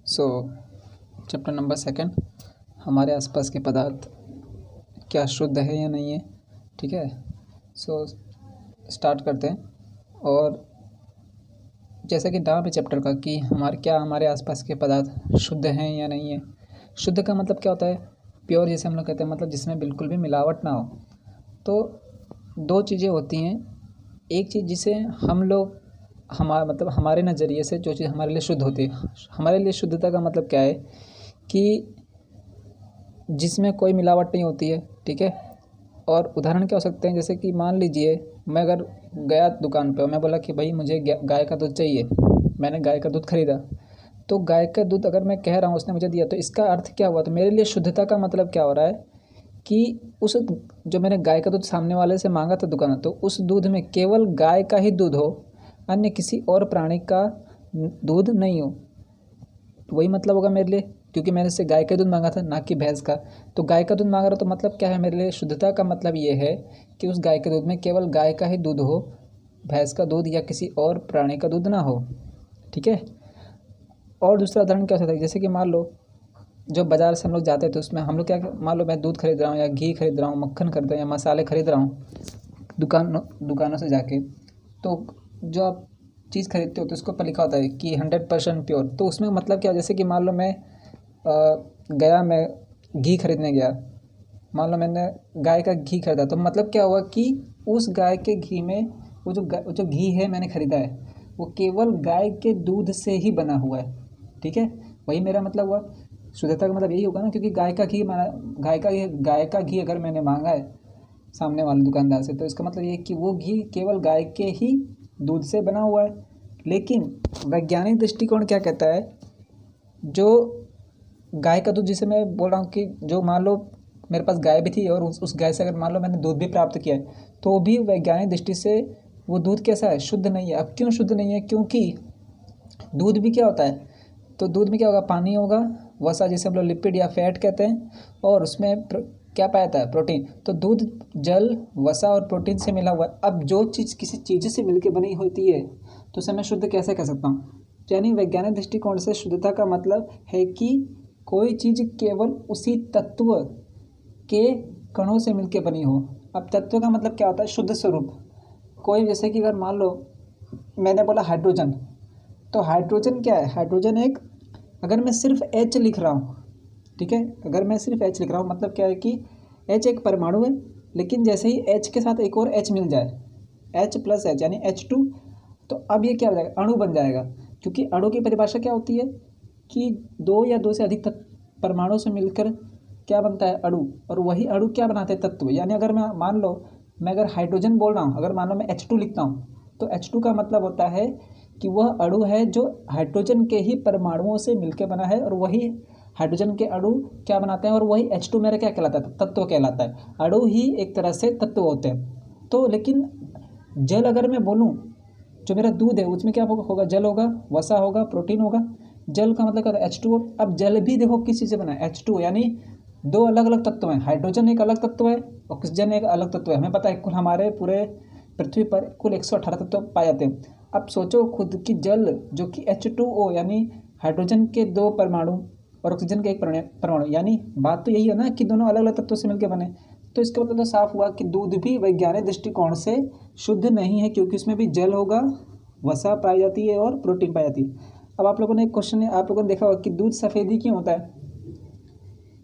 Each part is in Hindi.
सो चैप्टर नंबर 2 हमारे आसपास के पदार्थ क्या शुद्ध है या नहीं है। ठीक है, सो स्टार्ट करते हैं। और जैसा कि नाम है चैप्टर का कि हमारे आसपास के पदार्थ शुद्ध हैं या नहीं है। शुद्ध का मतलब क्या होता है? प्योर, जैसे हम लोग कहते हैं, मतलब जिसमें बिल्कुल भी मिलावट ना हो। तो दो चीज़ें होती हैं। एक चीज़ जिसे हम लोग हमारे नज़रिए से जो चीज़ हमारे लिए शुद्ध होती है, हमारे लिए शुद्धता का मतलब क्या है कि जिसमें कोई मिलावट नहीं होती है। ठीक है, और उदाहरण क्या हो सकते हैं, जैसे कि मान लीजिए मैं अगर गया दुकान पे और मैं बोला कि भाई मुझे गाय का दूध चाहिए, मैंने गाय का दूध खरीदा, तो गाय का दूध अगर मैं कह रहा हूँ उसने मुझे दिया, तो इसका अर्थ क्या हुआ? तो मेरे लिए शुद्धता का मतलब क्या हो रहा है कि उस जो मैंने गाय का दूध सामने वाले से मांगा था दुकान, तो उस दूध में केवल गाय का ही दूध हो, अन्य किसी और प्राणी का दूध नहीं हो। तो वही मतलब होगा मेरे लिए, क्योंकि मैंने इससे गाय का दूध मांगा था, ना कि भैंस का। तो गाय का दूध मांग रहा, तो मतलब क्या है मेरे लिए? शुद्धता का मतलब ये है कि उस गाय के दूध में केवल गाय का ही दूध हो, भैंस का दूध या किसी और प्राणी का दूध ना हो। ठीक है, और दूसरा उदाहरण क्या हो सकता है, जैसे कि मान लो जब बाज़ार से हम लोग जाते हैं तो उसमें हम लोग क्या, मान लो मैं दूध खरीद रहा हूँ या घी खरीद रहा हूँ, मक्खन खरीद रहा हूँ या मसाले खरीद रहा हूँ दुकानों से जाके, तो जो आप चीज़ खरीदते हो तो उसके ऊपर लिखा होता है कि 100% प्योर। तो उसमें मतलब क्या, जैसे कि मान लो मैं घी खरीदने गया, मान लो मैंने गाय का घी खरीदा, तो मतलब क्या हुआ कि उस गाय के घी में वो जो घी है मैंने खरीदा है, वो केवल गाय के दूध से ही बना हुआ है। ठीक है, वही मेरा मतलब हुआ। शुद्धता का मतलब यही होगा ना, क्योंकि गाय का घी अगर मैंने मांगा है सामने वाले दुकानदार से, तो इसका मतलब ये है कि वो घी केवल गाय के ही दूध से बना हुआ है। लेकिन वैज्ञानिक दृष्टिकोण क्या कहता है, जो गाय का दूध, जिसे मैं बोल रहा हूँ कि जो मान लो मेरे पास गाय भी थी और उस गाय से अगर मान लो मैंने दूध भी प्राप्त किया है, तो भी वैज्ञानिक दृष्टि से वो दूध कैसा है? शुद्ध नहीं है। अब क्यों शुद्ध नहीं है? क्योंकि दूध भी क्या होता है, तो दूध में क्या होगा? पानी होगा, वसा जिसे हम लोग लिपिड या फैट कहते हैं, और उसमें क्या पाया जाता है? प्रोटीन। तो दूध जल, वसा और प्रोटीन से मिला हुआ है। अब जो चीज़ किसी चीज़ से मिलकर बनी होती है तो उसे मैं शुद्ध कैसे कह सकता हूँ? यानी वैज्ञानिक दृष्टिकोण से शुद्धता का मतलब है कि कोई चीज़ केवल उसी तत्व के कणों से मिलकर बनी हो। अब तत्व का मतलब क्या होता है? शुद्ध स्वरूप। कोई, जैसे कि अगर मान लो मैंने बोला हाइड्रोजन, तो हाइड्रोजन क्या है? हाइड्रोजन एक, अगर मैं सिर्फ H लिख रहा हूँ, ठीक है, अगर मैं सिर्फ H लिख रहा हूँ, मतलब क्या है कि H एक परमाणु है, लेकिन जैसे ही H के साथ एक और H मिल जाए, H+H यानी H2, तो अब ये क्या हो जाएगा? अणु बन जाएगा। क्योंकि अणु की परिभाषा क्या होती है कि दो या दो से अधिक परमाणु से मिलकर क्या बनता है? अणु। और वही अणु क्या बनाते हैं? तत्व। यानी अगर मैं मान लो मैं अगर हाइड्रोजन बोल रहा हूँ, अगर मान लो मैं H2 लिखता हूँ, तो H2 का मतलब होता है कि वह अणु है जो हाइड्रोजन के ही परमाणुओं से मिलकर बना है, और वही हाइड्रोजन के अणु क्या बनाते हैं, और वही H2 मेरा क्या कहलाता है? तत्व कहलाता है। अणु ही एक तरह से तत्व होते हैं। तो लेकिन जल अगर मैं बोलूँ, जो मेरा दूध है उसमें क्या होगा? जल होगा, वसा होगा, प्रोटीन होगा। जल का मतलब क्या होता है? H2O। अब जल भी देखो किस चीज़ से बना है? H2O, यानी दो अलग अलग तत्व हैं। हाइड्रोजन एक अलग तत्व है, ऑक्सीजन एक अलग तत्व है। हमें पता है कुल हमारे पूरे पृथ्वी पर कुल 118 तत्व पाए जाते हैं। अब सोचो खुद कि जल जो कि H2O यानी हाइड्रोजन के दो परमाणु और ऑक्सीजन के एक परमाणु, यानी बात तो यही है ना कि दोनों अलग अलग तत्वों से मिलकर बने। तो इसका मतलब तो साफ हुआ कि दूध भी वैज्ञानिक दृष्टिकोण से शुद्ध नहीं है, क्योंकि उसमें भी जल होगा, वसा पाई जाती है और प्रोटीन पाई जाती है। अब आप लोगों ने एक क्वेश्चन, आप लोगों ने देखा होगा कि दूध सफ़ेद ही क्यों होता है?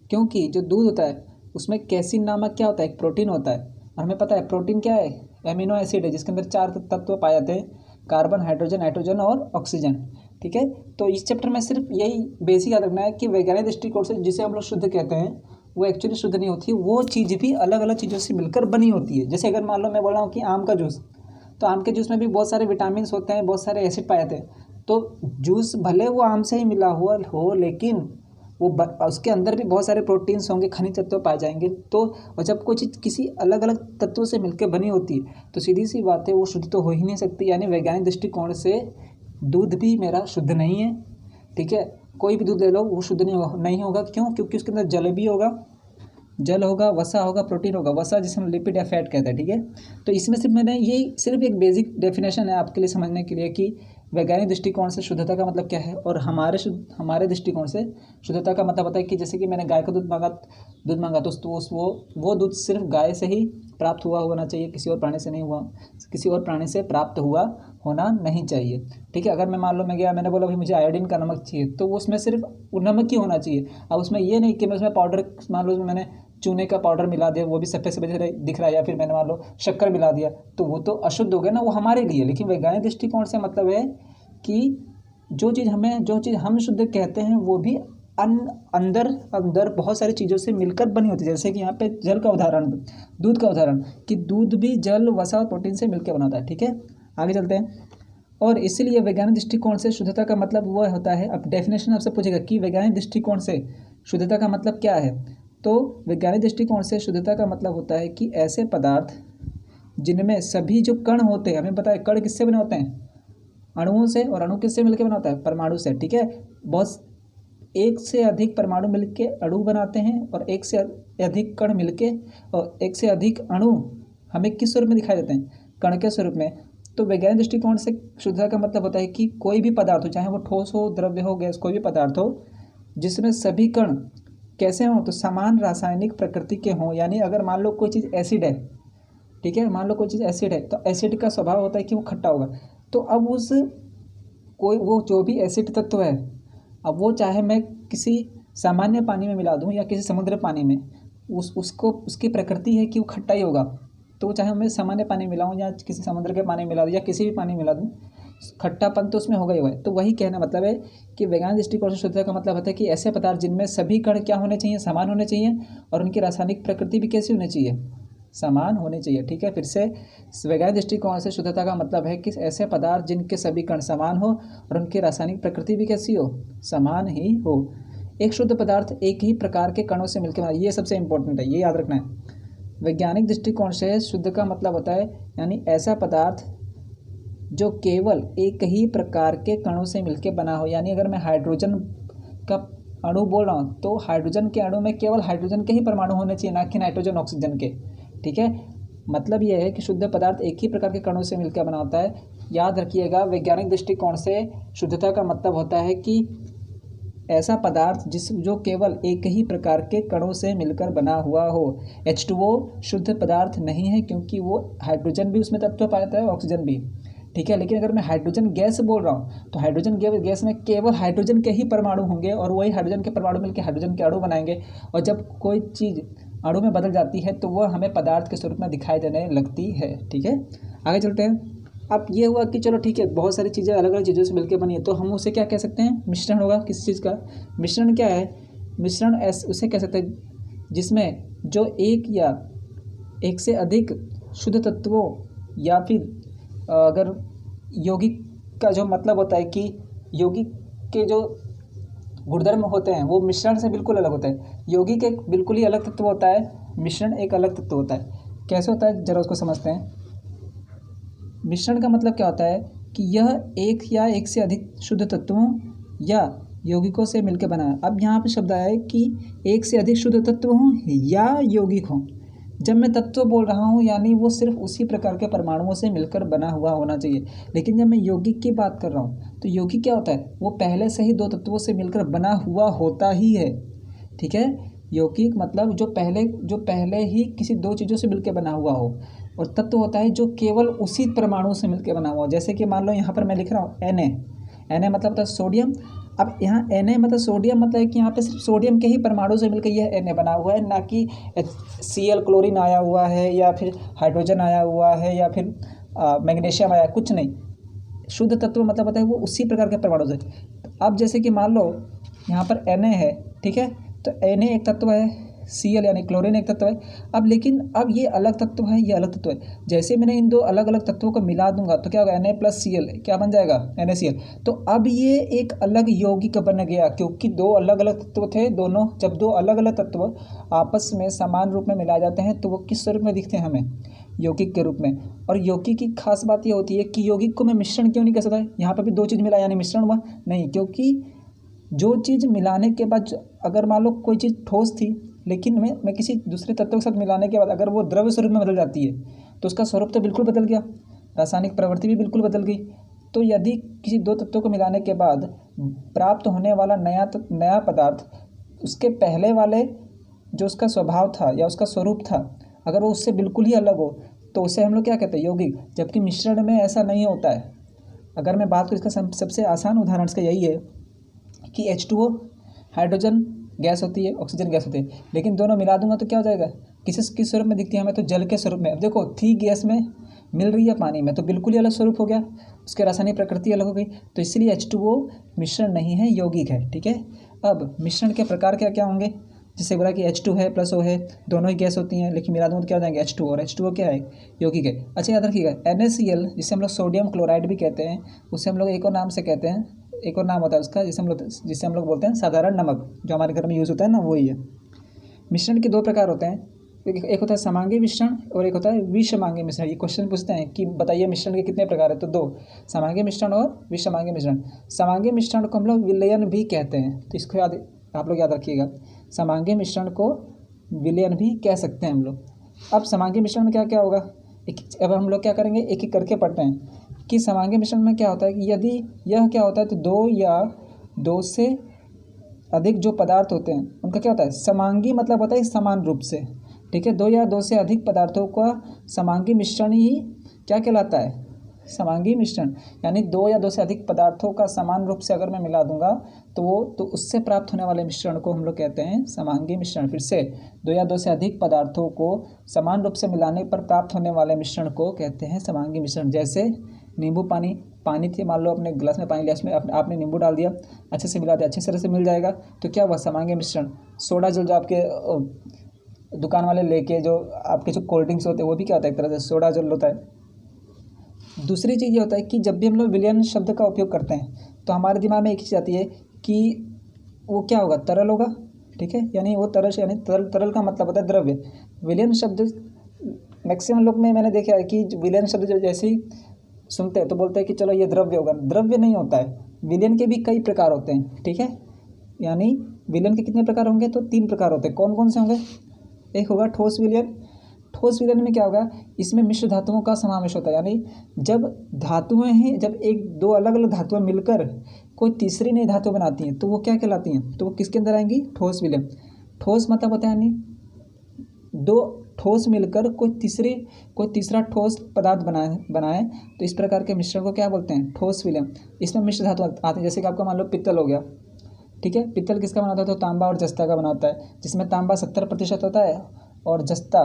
क्योंकि जो दूध होता है उसमें कैसीन नामक क्या होता है? एक प्रोटीन होता है। और हमें पता है प्रोटीन क्या है? एमिनो एसिड है, जिसके अंदर 4 तत्व पाए जाते हैं, कार्बन, हाइड्रोजन, नाइट्रोजन और ऑक्सीजन। ठीक है, तो इस चैप्टर में सिर्फ यही बेसिक याद रखना है कि वैज्ञानिक दृष्टिकोण से जिसे हम लोग शुद्ध कहते हैं वो एक्चुअली शुद्ध नहीं होती। वो चीज़ भी अलग अलग चीज़ों से मिलकर बनी होती है। जैसे अगर मान लो मैं बोल रहा हूँ कि आम का जूस, तो आम के जूस में भी बहुत सारे विटामिन होते हैं, बहुत सारे एसिड पाए जाते हैं। तो जूस भले वो आम से ही मिला हुआ हो, लेकिन वो उसके अंदर भी बहुत सारे प्रोटीन्स होंगे, खनिज तत्व पाए जाएंगे। तो और जब कोई चीज़ किसी अलग अलग तत्वों से मिलकर बनी होती है, तो सीधी सी बात है वो शुद्ध तो हो ही नहीं सकती। यानी वैज्ञानिक दृष्टिकोण से दूध भी मेरा शुद्ध नहीं है। ठीक है, कोई भी दूध ले लो वो शुद्ध नहीं होगा। क्यों? क्योंकि उसके अंदर जल होगा, वसा होगा, प्रोटीन होगा। वसा जिसे हम लिपिड या फैट कहते हैं। ठीक है, तो इसमें सिर्फ मैंने यही सिर्फ एक बेसिक डेफिनेशन है आपके लिए समझने के लिए कि वैज्ञानिक दृष्टिकोण से शुद्धता का मतलब क्या है, और हमारे दृष्टिकोण से शुद्धता का मतलब होता है कि जैसे कि मैंने गाय का दूध मांगा तो वो दूध सिर्फ गाय से ही प्राप्त हुआ होना चाहिए, किसी और प्राणी से नहीं हुआ, किसी और प्राणी से प्राप्त हुआ होना नहीं चाहिए। ठीक है, अगर मैं मान लो मैं गया, मैंने बोला भाई मुझे आयोडीन का नमक चाहिए, तो उसमें सिर्फ वो नमक ही होना चाहिए। अब उसमें ये नहीं कि मैं उसमें पाउडर, मान लो मैंने चूने का पाउडर मिला दिया, वो भी सफ़ेद सफ़ेद दिख रहा है, या फिर मैंने मान लो शक्कर मिला दिया, तो वो तो अशुद्ध हो गया ना, वो हमारे लिए। लेकिन वैज्ञानिक दृष्टिकोण से मतलब है कि जो चीज़ हम शुद्ध कहते हैं वो भी अंदर अंदर बहुत सारी चीज़ों से मिलकर बनी होती है। जैसे कि यहाँ पे जल का उदाहरण, दूध का उदाहरण, कि दूध भी जल, वसा और प्रोटीन से मिलकर बना होता है। ठीक है, आगे चलते हैं। और इसीलिए वैज्ञानिक दृष्टिकोण से शुद्धता का मतलब वह होता है, अब डेफिनेशन आपसे पूछेगा कि वैज्ञानिक दृष्टिकोण से शुद्धता का मतलब क्या है, तो वैज्ञानिक दृष्टिकोण से शुद्धता का मतलब होता है कि ऐसे पदार्थ जिनमें सभी जो कण होते हैं, हमें पता है कण किससे बने होते हैं, अणुओं से, और अणु किससे मिलकर बना होता है, परमाणु से। ठीक है, बहुत एक से अधिक परमाणु मिलकर अणु बनाते हैं, और एक से अधिक कण मिलके, और एक से अधिक अणु हमें किस स्वरूप में दिखाई देते हैं, कण के स्वरूप में। तो वैज्ञानिक दृष्टिकोण से शुद्धता का मतलब होता है कि कोई भी पदार्थ हो, चाहे वो ठोस हो, द्रव्य हो, गैस, कोई भी पदार्थ हो जिसमें सभी कण कैसे हों, तो समान रासायनिक प्रकृति के हों। यानी अगर मान लो कोई चीज़ एसिड है, ठीक है, मान लो कोई चीज़ एसिड है, तो एसिड का स्वभाव होता है कि वो खट्टा होगा। तो अब वो जो भी एसिड तत्व है, अब वो चाहे मैं किसी सामान्य पानी में मिला दूं या किसी समुद्र पानी में, उसकी प्रकृति है कि वो खट्टा ही होगा। तो वो चाहे मैं सामान्य पानी मिलाऊं या किसी समुद्र के पानी मिला दूं या किसी भी पानी मिला दूं, खट्टापन तो उसमें होगा ही होगा। तो वही कहना मतलब है कि वैज्ञानिक दृष्टिकोण से शुद्धता का मतलब होता है कि ऐसे पदार्थ जिनमें सभी कण क्या होने चाहिए, समान होने चाहिए, और उनकी रासायनिक प्रकृति भी कैसी होनी चाहिए, समान होनी चाहिए। ठीक है, फिर से वैज्ञानिक दृष्टिकोण से शुद्धता का मतलब है कि ऐसे पदार्थ जिनके सभी कण समान हो और उनकी रासायनिक प्रकृति भी कैसी हो, समान ही हो। एक शुद्ध पदार्थ एक ही प्रकार के कणों से मिलकर बना, ये सबसे इंपॉर्टेंट है, ये याद रखना है। वैज्ञानिक दृष्टिकोण से शुद्ध का मतलब होता है यानी ऐसा पदार्थ जो केवल एक ही प्रकार के कणों से मिलकर बना हो। यानी अगर मैं हाइड्रोजन का अणु बोल रहा हूँ, तो हाइड्रोजन के अणु में केवल हाइड्रोजन के ही परमाणु होने चाहिए, ना कि नाइट्रोजन ऑक्सीजन के। ठीक है, मतलब यह है कि शुद्ध पदार्थ एक ही प्रकार के कणों से मिलकर बना होता है। याद रखिएगा, वैज्ञानिक दृष्टिकोण से शुद्धता का मतलब होता है कि ऐसा पदार्थ जो केवल एक ही प्रकार के कणों से मिलकर बना हुआ हो। H2O शुद्ध पदार्थ नहीं है, क्योंकि वो हाइड्रोजन भी उसमें तत्व पाता है, ऑक्सीजन भी। ठीक है, लेकिन अगर मैं हाइड्रोजन गैस बोल रहा हूँ, तो हाइड्रोजन गैस में केवल हाइड्रोजन के ही परमाणु होंगे, और वही हाइड्रोजन के परमाणु मिलकर हाइड्रोजन के अणु बनाएंगे। और जब कोई चीज़ अणु में बदल जाती है तो वह हमें पदार्थ के स्वरूप में दिखाई देने लगती है। ठीक है, आगे चलते हैं। अब ये हुआ कि चलो ठीक है, बहुत सारी चीज़ें अलग अलग चीज़ों से मिलकर बनी है, तो हम उसे क्या कह सकते हैं, मिश्रण होगा किसी चीज़ का। मिश्रण क्या है, मिश्रण उसे कह सकते हैं जिसमें जो एक या एक से अधिक शुद्ध तत्वों, या फिर अगर यौगिक का जो मतलब होता है कि यौगिक के जो गुणधर्म होते हैं वो मिश्रण से बिल्कुल अलग होता है। यौगिक एक बिल्कुल ही अलग तत्व होता है, मिश्रण एक अलग तत्व होता है। कैसे होता है, जरा उसको समझते हैं। मिश्रण का मतलब क्या होता है कि यह एक या एक से अधिक शुद्ध तत्वों या यौगिकों से मिलकर बना है। अब यहाँ पे शब्द आया है कि एक से अधिक शुद्ध तत्व हों या यौगिक हों। जब मैं तत्व बोल रहा हूँ यानी वो सिर्फ उसी प्रकार के परमाणुओं से मिलकर बना हुआ होना चाहिए। लेकिन जब मैं यौगिक की बात कर रहा हूँ, तो यौगिक क्या होता है, वो पहले से ही दो तत्वों से मिलकर बना हुआ होता ही है। ठीक है, यौगिक मतलब जो पहले ही किसी दो चीज़ों से मिलकर बना हुआ हो, और तत्व होता है जो केवल उसी परमाणु से मिलकर बना हुआ हो। जैसे कि मान लो यहाँ पर मैं लिख रहा हूँ Na मतलब होता है सोडियम। अब यहाँ Na मतलब सोडियम, मतलब है कि यहाँ पे सिर्फ सोडियम के ही परमाणु से मिलकर यह Na बना हुआ है, ना कि Cl क्लोरीन आया हुआ है, या फिर हाइड्रोजन आया हुआ है, या फिर मैग्नीशियम आया, कुछ नहीं। शुद्ध तत्व मतलब होता है वो उसी प्रकार के परमाणु से। अब जैसे कि मान लो यहाँ पर Na है, ठीक है, तो Na एक तत्व है, Cl यानी क्लोरीन एक तत्व है। अब लेकिन अब ये अलग तत्व है, ये अलग तत्व है। जैसे मैंने इन दो अलग अलग तत्वों को मिला दूंगा तो क्या होगा, Na प्लस Cl क्या बन जाएगा, NaCl। तो अब ये एक अलग यौगिक बन गया, क्योंकि दो अलग अलग तत्व थे। दोनों जब दो अलग अलग तत्व आपस में समान रूप में मिलाए जाते हैं तो वो किस स्वरूप में दिखते हैं हमें, यौगिक के रूप में। और यौगिक की खास बात ये होती है कि यौगिक को मैं मिश्रण क्यों नहीं कह सकता, यहाँ पर भी दो चीज़ मिला यानी मिश्रण हुआ नहीं, क्योंकि जो चीज़ मिलाने के बाद, अगर मान लो कोई चीज़ ठोस थी, लेकिन मैं किसी दूसरे तत्व के साथ मिलाने के बाद अगर वो द्रव्य स्वरूप में बदल जाती है तो उसका स्वरूप तो बिल्कुल बदल गया, रासायनिक प्रवृत्ति भी बिल्कुल बदल गई। तो यदि किसी दो तत्वों को मिलाने के बाद प्राप्त होने वाला नया पदार्थ उसके पहले वाले जो उसका स्वभाव था या उसका स्वरूप था, अगर वो उससे बिल्कुल ही अलग हो तो उसे हम लोग क्या कहते हैं, यौगिक। जबकि मिश्रण में ऐसा नहीं होता है। अगर मैं बात करूँ इसका सबसे आसान उदाहरण इसका यही है कि H2O हाइड्रोजन गैस होती है, ऑक्सीजन गैस होती है, लेकिन दोनों मिला दूंगा तो क्या हो जाएगा, किस स्वरूप में दिखती है हमें, तो जल के स्वरूप में। अब देखो थी गैस में मिल रही है पानी में, तो बिल्कुल ही अलग स्वरूप हो गया, उसकी रासायनिक प्रकृति अलग हो गई। तो इसलिए H2O मिश्रण नहीं है, यौगिक है। ठीक है। अब मिश्रण के प्रकार क्या क्या होंगे, जिससे बोला कि H2 है प्लस O है, दोनों ही गैस होती हैं, लेकिन मिला दूंगा तो क्या हो जाएंगे H2O, और H2O क्या है, यौगिक है। अच्छा याद रखिएगा, NaCl जिसे हम लोग सोडियम क्लोराइड भी कहते हैं, उसे हम लोग एक और नाम से कहते हैं, एक और नाम होता है उसका जिसे हम लोग बोलते हैं साधारण नमक, जो हमारे घर में यूज़ होता है ना, वही है। मिश्रण के दो प्रकार होते हैं, एक होता है समांगी मिश्रण और एक होता है विषमांगी मिश्रण। ये क्वेश्चन पूछते हैं कि बताइए मिश्रण के कितने प्रकार है, तो दो, समांगी मिश्रण और विषमांगी मिश्रण। समांगी मिश्रण को हम लोग विलयन भी कहते हैं, तो इसको आप लोग याद रखिएगा, समांगी मिश्रण को विलयन भी कह सकते हैं हम लोग। अब समांगी मिश्रण में क्या क्या होगा, अब हम लोग क्या करेंगे, एक एक करके पढ़ते हैं कि समांगी मिश्रण में क्या होता है कि यदि यह क्या होता है, तो दो या दो से अधिक जो पदार्थ होते हैं उनका क्या होता है, समांगी मतलब होता है समान रूप से। ठीक है, दो या दो से अधिक पदार्थों का समांगी मिश्रण ही क्या कहलाता है, समांगी मिश्रण। यानी दो या दो से अधिक पदार्थों का समान रूप से अगर मैं मिला दूंगा तो उससे प्राप्त होने वाले मिश्रण को हम लोग कहते हैं समांगी मिश्रण। फिर से, दो या दो से अधिक पदार्थों को समान रूप से मिलाने पर प्राप्त होने वाले मिश्रण को कहते हैं समांगी मिश्रण। जैसे नींबू पानी थी, मान लो अपने गिलास में पानी लिया, उसमें आपने नींबू डाल दिया, अच्छे से मिला दिया, अच्छे तरह से मिल जाएगा, तो क्या हुआ, समांगी मिश्रण। सोडा जल जो आपके दुकान वाले लेके जो आपके जो कोल्ड ड्रिंक्स होते हैं वो भी क्या होता है, एक तरह से सोडा जल होता है। दूसरी चीज़ ये होता है कि जब भी हम लोग विलयन शब्द का उपयोग करते हैं तो हमारे दिमाग में एक चीज़ आती है कि वो क्या होगा, तरल होगा। ठीक है, यानी वो तरल का मतलब होता है द्रव्य। विलयन शब्द मैक्सिमम लोग में मैंने देखा है कि विलयन शब्द जैसे ही सुनते हैं तो बोलते हैं कि चलो ये द्रव्य होगा, द्रव्य नहीं होता है। विलयन के भी कई प्रकार होते हैं। ठीक है, यानी विलयन के कितने प्रकार होंगे, तो 3 प्रकार होते हैं। कौन कौन से होंगे, एक होगा ठोस विलयन। ठोस विलयन में क्या होगा, इसमें मिश्र धातुओं का समावेश होता है। यानी जब धातुएं हैं, जब एक दो अलग अलग धातुएं मिलकर कोई तीसरी नई धातु बनाती हैं तो वो क्या कहलाती हैं, तो वो किसके अंदर आएंगी, ठोस विलयन। ठोस मतलब होता है यानी दो ठोस मिलकर कोई तीसरा ठोस पदार्थ बनाए तो इस प्रकार के मिश्रण को क्या बोलते हैं, ठोस विलयन। इसमें मिश्र धातु आते हैं, जैसे कि आपका मान लो पित्तल हो गया। ठीक है, पित्तल किसका बना होता है, तो तांबा और जस्ता का बना होता है, जिसमें तांबा 70% होता है और जस्ता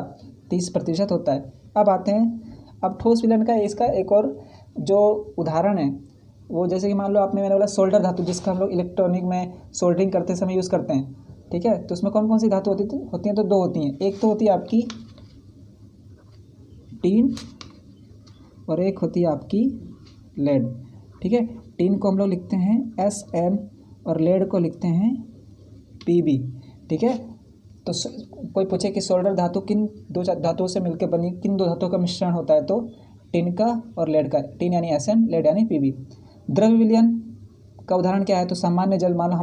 30% होता है। अब आते हैं, अब ठोस विलयन का इसका एक और जो उदाहरण है वो जैसे कि मान लो मैंने बोला सोल्डर धातु, जिसका हम लोग इलेक्ट्रॉनिक में सोल्डरिंग करते समय यूज़ करते हैं। ठीक है, तो उसमें कौन कौन सी धातु होती हैं, तो दो होती हैं। एक तो होती है आपकी टीन और एक होती है आपकी लेड। ठीक है, टीन को हम लोग लिखते हैं Sn और लेड को लिखते हैं Pb। ठीक है, तो कोई पूछे कि सोल्डर धातु किन दो धातुओं से मिलकर बनी, किन दो धातुओं का मिश्रण होता है, तो टिन का और लेड का। टिन यानी Sn, लेड यानी Pb। द्रव्य विलयन का उदाहरण क्या है, तो सामान्य जल, मान लो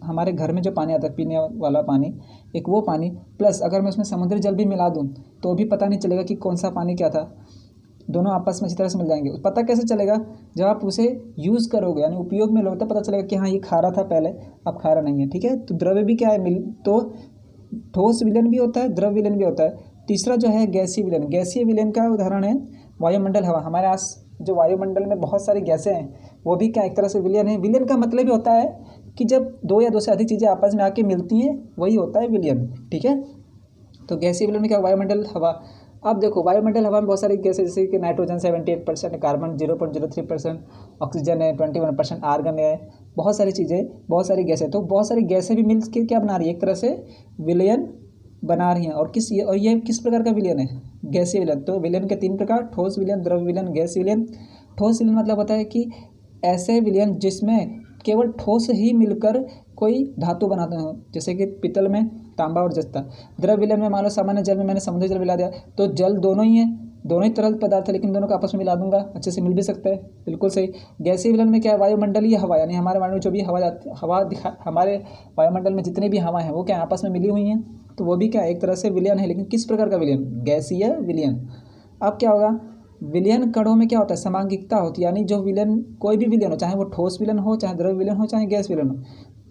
हमारे घर में जो पानी आता है पीने वाला पानी, एक वो पानी प्लस अगर मैं उसमें समुद्री जल भी मिला दूं तो भी पता नहीं चलेगा कि कौन सा पानी क्या था, दोनों आपस में अच्छी तरह से मिल जाएंगे। पता कैसे चलेगा, जब आप उसे यूज़ करोगे यानी उपयोग में लोगे तो पता चलेगा कि हाँ ये खारा था पहले, अब खारा नहीं है। ठीक है, तो द्रव्य भी क्या है, तो ठोस विलयन भी होता है, द्रव्य विलयन भी होता है। तीसरा जो है गैसीय विलयन। गैसीय विलयन का उदाहरण है वायुमंडल, हवा। हमारे आस जो वायुमंडल में बहुत सारी गैसें हैं वो भी क्या एक तरह से विलयन है। विलयन का मतलब ही होता है कि जब दो या दो से अधिक चीज़ें आपस में आके मिलती हैं वही होता है विलयन। ठीक है, तो गैसीय विलयन में क्या, वायुमंडल, हवा। अब देखो वायुमंडल हवा में बहुत सारी गैसें, जैसे कि नाइट्रोजन 78%, कार्बन 0.03%, ऑक्सीजन है 21%, आर्गन है, बहुत सारी चीज़ें, बहुत सारी गैसें। तो बहुत सारी गैसें भी मिल के क्या बना रही है, एक तरह से विलयन बना रही हैं। और ये किस प्रकार का विलयन है, गैसीय विलयन। तो विलयन के 3 प्रकार, ठोस विलयन, द्रव्य विलयन, गैसीय विलयन। ठोस विलयन मतलब होता है कि ऐसे विलयन जिसमें केवल ठोस ही मिलकर कोई धातु बनाते हो, जैसे कि पित्तल में तांबा और जस्ता। द्रव्य विलयन में मान लो सामान्य जल में मैंने समुद्री जल मिला दिया, तो जल दोनों ही है, दोनों ही तरल पदार्थ है, लेकिन दोनों को आपस में मिला दूंगा, अच्छे से मिल भी सकता है, बिल्कुल सही। गैसीय विलयन में क्या है, वायुमंडलीय हवा, यानी हमारे वायुमंडल में जो भी हमारे वायुमंडल में जितनी भी हवा है वो क्या आपस में मिली हुई हैं, तो वो भी क्या एक तरह से विलयन है, लेकिन किस प्रकार का विलयन, गैसीय विलयन। अब क्या होगा, विलयन कणों में क्या होता है, समांगिकता होती है, यानी जो विलयन, कोई भी विलयन हो, चाहे वो ठोस विलयन हो, चाहे द्रव विलयन हो, चाहे गैस विलयन हो,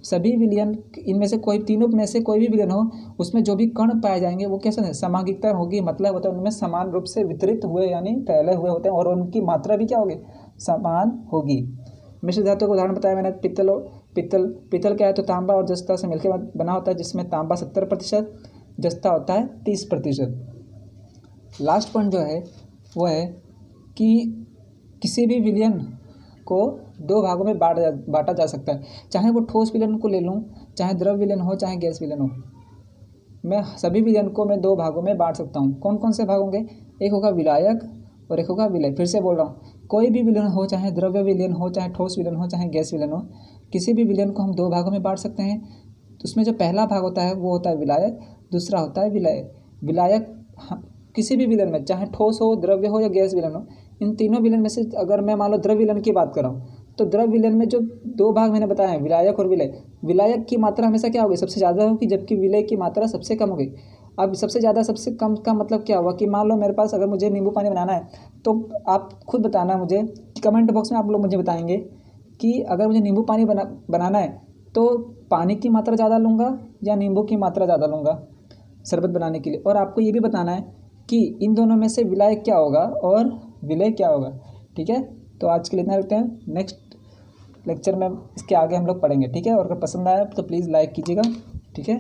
सभी विलयन, इनमें से कोई, तीनों में से कोई भी विलयन हो, उसमें जो भी कण पाए जाएंगे वो कैसे है, समांगिकता होगी। मतलब होता है उनमें समान रूप से वितरित हुए यानी फैले हुए होते हैं, और उनकी मात्रा भी क्या होगी, समान होगी। मिश्र धातु का उदाहरण बताया मैंने, पित्तल क्या है, तो तांबा और जस्ता से मिलकर बना होता है, जिसमें तांबा 70%, जस्ता होता है 30%। लास्ट पॉइंट जो है वो है कि किसी भी विलयन को दो भागों में बांटा जा सकता है, चाहे वो ठोस विलयन को ले लूँ, चाहे द्रव विलयन हो, चाहे गैस विलयन हो। मैं सभी विलयन को मैं दो भागों में बांट सकता हूँ। कौन कौन से भाग होंगे, एक होगा विलायक और एक होगा विलय। फिर से बोल रहा हूँ, कोई भी विलयन हो, चाहे द्रव्य विलयन हो, चाहे ठोस विलयन हो, चाहे गैस विलयन हो, किसी भी विलयन को हम दो भागों में बांट सकते हैं। तो उसमें जो पहला भाग होता है वो होता है विलायक, दूसरा होता है विलय। विलायक किसी भी विलयन में, चाहे ठोस हो, द्रव्य हो या गैस विलयन हो, इन तीनों विलयन में से अगर मैं मान लो द्रव विलयन की बात कर रहा हूँ, तो द्रव विलयन में जो दो भाग मैंने बताए हैं, विलायक और विलय, विलायक की मात्रा हमेशा क्या होगी, सबसे ज़्यादा होगी, जबकि विलय की मात्रा सबसे कम होगी। अब सबसे ज़्यादा सबसे कम का मतलब क्या हुआ कि मान लो मेरे पास अगर मुझे नींबू पानी बनाना है, तो आप खुद बताना मुझे, कमेंट बॉक्स में आप लोग मुझे बताएंगे कि अगर मुझे नींबू पानी बनाना है तो पानी की मात्रा ज़्यादा लूँगा या नींबू की मात्रा ज़्यादा लूँगा शरबत बनाने के लिए। और आपको ये भी बताना है कि इन दोनों में से विलायक क्या होगा और विलय क्या होगा। ठीक है, तो आज के लिए इतना रखते हैं, नेक्स्ट लेक्चर में इसके आगे हम लोग पढ़ेंगे। ठीक है, और अगर पसंद आया तो प्लीज़ लाइक कीजिएगा। ठीक है।